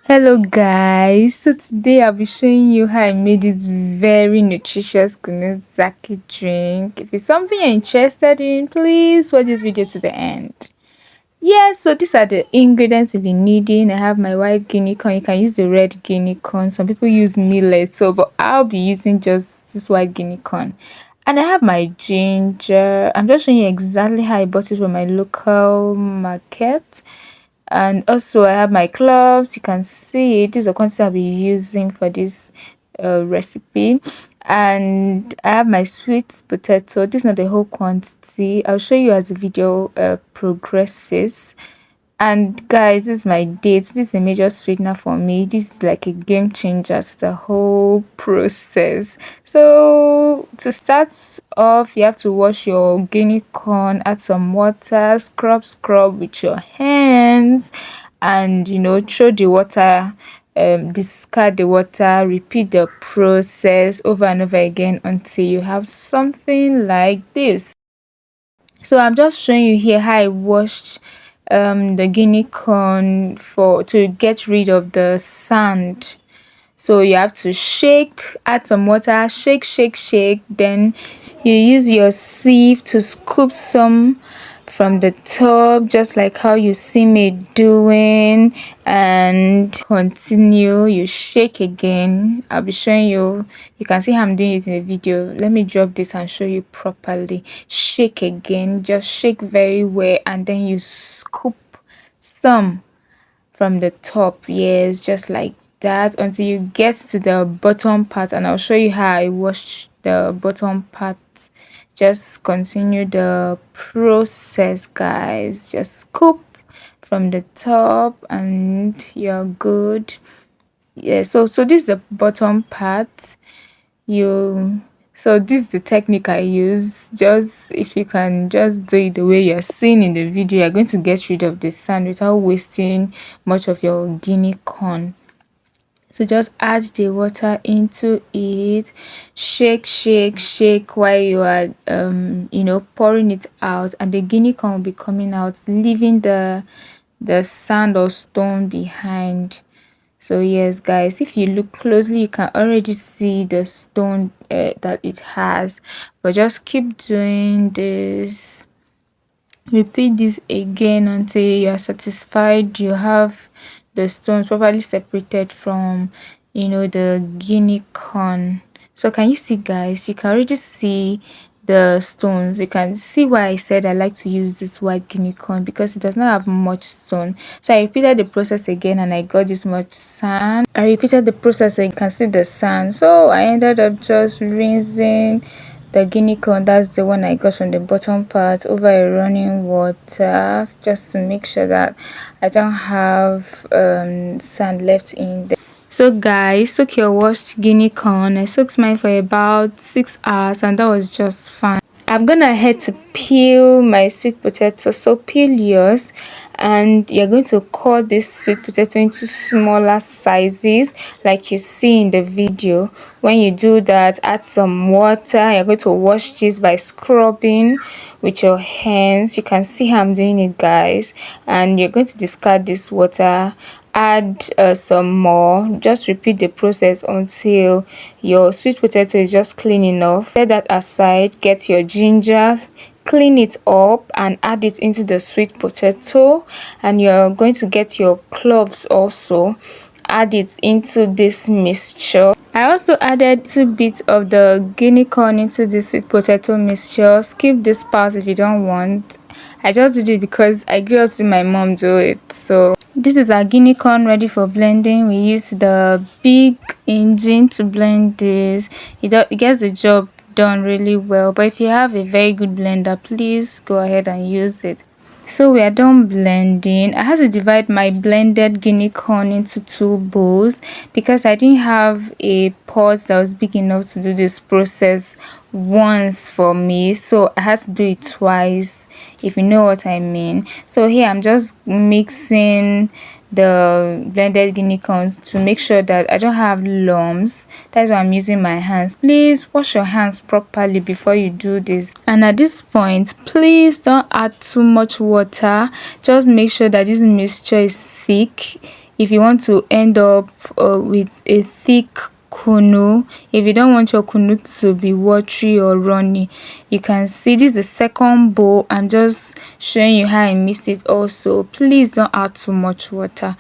Hello guys, so today I'll be showing you how I made this very nutritious Kunu ZARKI drink. If it's something you're interested in, please watch this video to the end. So these are the ingredients you'll be needing. I have my white guinea corn. You can use the red guinea corn. Some people use millet, but I'll be using just this white guinea corn. And I have my ginger. I'm just showing you exactly how I bought it from my local market. And also I have my cloves. You can see it. This is the quantity I'll be using for this recipe. And I have my sweet potato. This is not the whole quantity. I'll show you as the video progresses. And guys, this is my dates. This is a major sweetener for me. This is like a game changer to the whole process. So to start off, you have to wash your guinea corn, add some water, scrub with your hands, and throw the water, discard the water, repeat the process over and over again until you have something like this. So I'm just showing you here how I washed the guinea corn to get rid of the sand. So you have to shake, add some water, shake, then you use your sieve to scoop some from the top, just like how you see me doing, and continue. You shake again. I'll be showing you. You can see how I'm doing it in the video. Let me drop this and show you properly. Shake again, just shake very well, and then you scoop some from the top. Yes, just like that until you get to the bottom part, and I'll show you how I wash the bottom part. Just continue the process, guys. Just scoop from the top and you're good. So this is the bottom part. So this is the technique I use. Just if you can just do it the way you're seeing in the video, you're going to get rid of the sand without wasting much of your guinea corn. So just add the water into it, shake while you are pouring it out, and the guinea corn will be coming out, leaving the sand or stone behind. So yes guys, if you look closely, you can already see the stone that it has, but just keep doing this. Repeat this again until you are satisfied you have the stones properly separated from the guinea corn. So can you see, guys? You can already see the stones. You can see why I said I like to use this white guinea corn, because it does not have much stone. So I repeated the process again and I got this much sand. I repeated the process and you can see the sand. So I ended up just rinsing the guinea corn, that's the one I got from the bottom part, over a running water, just to make sure that I don't have sand left in there. So guys, soak your washed guinea corn. I soaked mine for about 6 hours and that was just fine. I'm gonna head to peel my sweet potato. So peel yours, and you're going to cut this sweet potato into smaller sizes like you see in the video. When you do that, add some water. You're going to wash this by scrubbing with your hands. You can see how I'm doing it, guys, and you're going to discard this water, add some more. Just repeat the process until your sweet potato is just clean enough. Set that aside. Get your ginger, clean it up and add it into the sweet potato, and you're going to get your cloves also, add it into this mixture. I also added 2 bits of the guinea corn into the sweet potato mixture. Skip this part if you don't want. I just did it because I grew up seeing my mom do it. So this is our guinea corn ready for blending. We use the big engine to blend this. It gets the job done really well, but if you have a very good blender, please go ahead and use it. So we are done blending. I had to divide my blended guinea corn into 2 bowls because I didn't have a pot that was big enough to do this process once for me, so I had to do it twice, if you know what I mean. So here I'm just mixing the blended guinea corns to make sure that I don't have lumps. That's why I'm using my hands. Please wash your hands properly before you do this. And at this point, please don't add too much water. Just make sure that this mixture is thick if you want to end up with a thick kunu, if you don't want your kunu to be watery or runny. You can see this is the second bowl. I'm just showing you how I mix it. Also, please don't add too much water.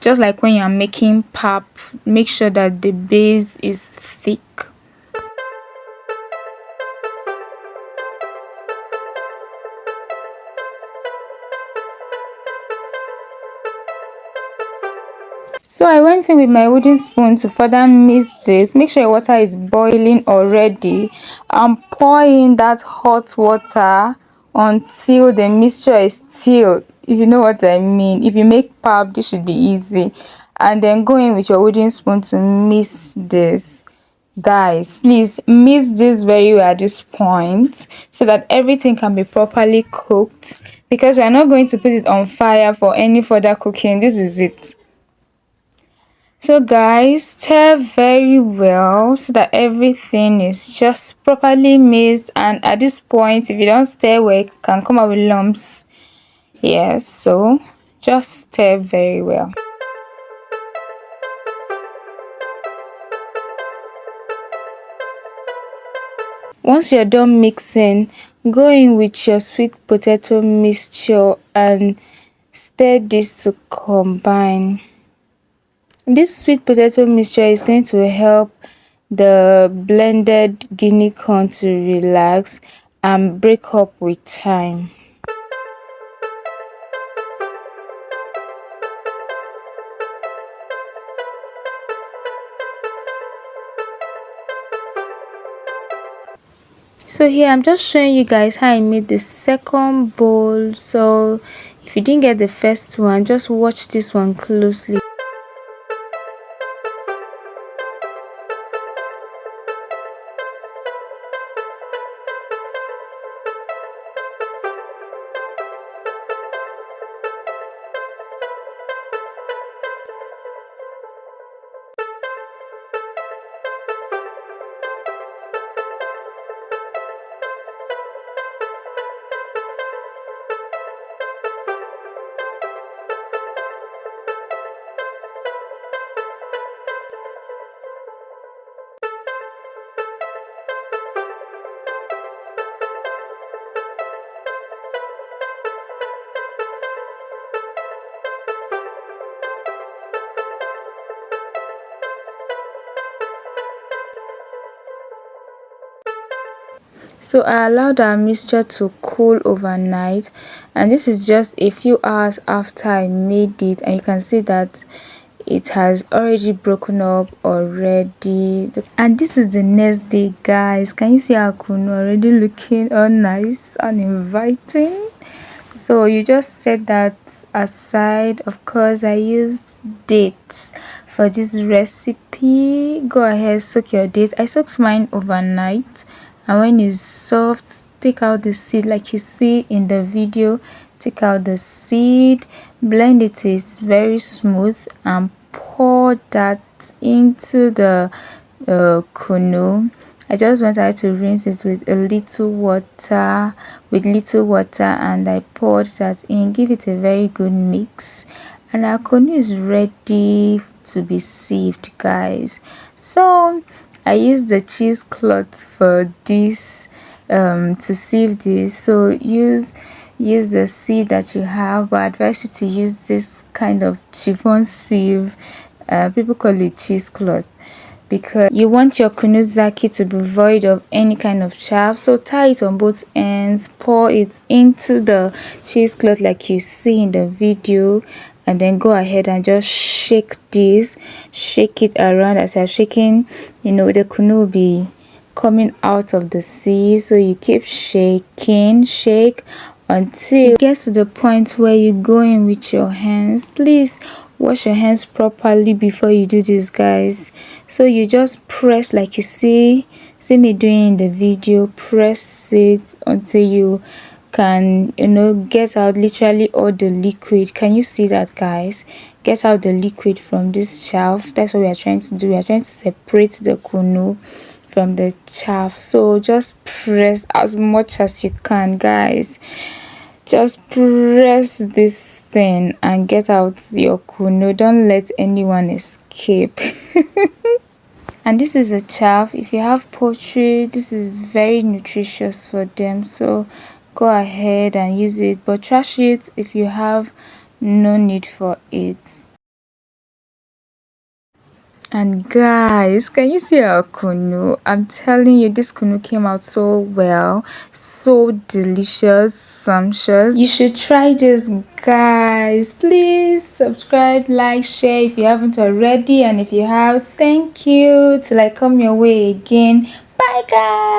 Just like when you're making pap, make sure that the base is thick. So I went in with my wooden spoon to further mix this. Make sure your water is boiling already, and pour in that hot water until the mixture is still, if you know what I mean. If you make pap, this should be easy. And then go in with your wooden spoon to mix this. Guys, please mix this very well at this point so that everything can be properly cooked, because we are not going to put it on fire for any further cooking. This is it. So guys, stir very well so that everything is just properly mixed, and at this point, if you don't stir well, it can come out with lumps. Yes, so just stir very well. Once you're done mixing, go in with your sweet potato mixture and stir this to combine. This sweet potato mixture is going to help the blended Guinea corn to relax and break up with time. So here I'm just showing you guys how I made the second bowl. So if you didn't get the first one, just watch this one closely. So I allowed our mixture to cool overnight, and this is just a few hours after I made it, and you can see that it has already broken up already. And this is the next day, guys. Can you see our kunu already looking all nice and inviting? So you just set that aside. Of course, I used dates for this recipe. Go ahead, soak your dates. I soaked mine overnight, and when it's soft, take out the seed like you see in the video. Take out the seed, blend it, is very smooth, and pour that into the kunu. I just went ahead to rinse it with a little water, and I poured that in. Give it a very good mix, and our kunu is ready to be sieved, guys. So I used the cheesecloth for this to sieve this. So use the sieve that you have, but I advise you to use this kind of chiffon sieve. People call it cheesecloth, because you want your Kunu ZARKI to be void of any kind of chaff. So tie it on both ends, pour it into the cheesecloth like you see in the video, and then go ahead and just shake this, shake it around. As you're shaking, you know, the kunu will be coming out of the sieve. So you keep shaking, shake until it gets to the point where you go in with your hands. Please wash your hands properly before you do this, guys. So you just press like you see me doing in the video. Press it until you can, you know, get out literally all the liquid. Can you see that, guys? Get out the liquid from this chaff. That's what we are trying to do. We are trying to separate the kunu from the chaff. So just press as much as you can, guys. Just press this thing and get out your kunu. Don't let anyone escape. And this is a chaff. If you have poultry, this is very nutritious for them, so go ahead and use it, but trash it if you have no need for it. And guys, can you see our kunu? I'm telling you, this kunu came out so well, so delicious, sumptuous. You should try this, guys. Please subscribe, like, share if you haven't already, and if you have, thank you till I come your way again. Bye guys.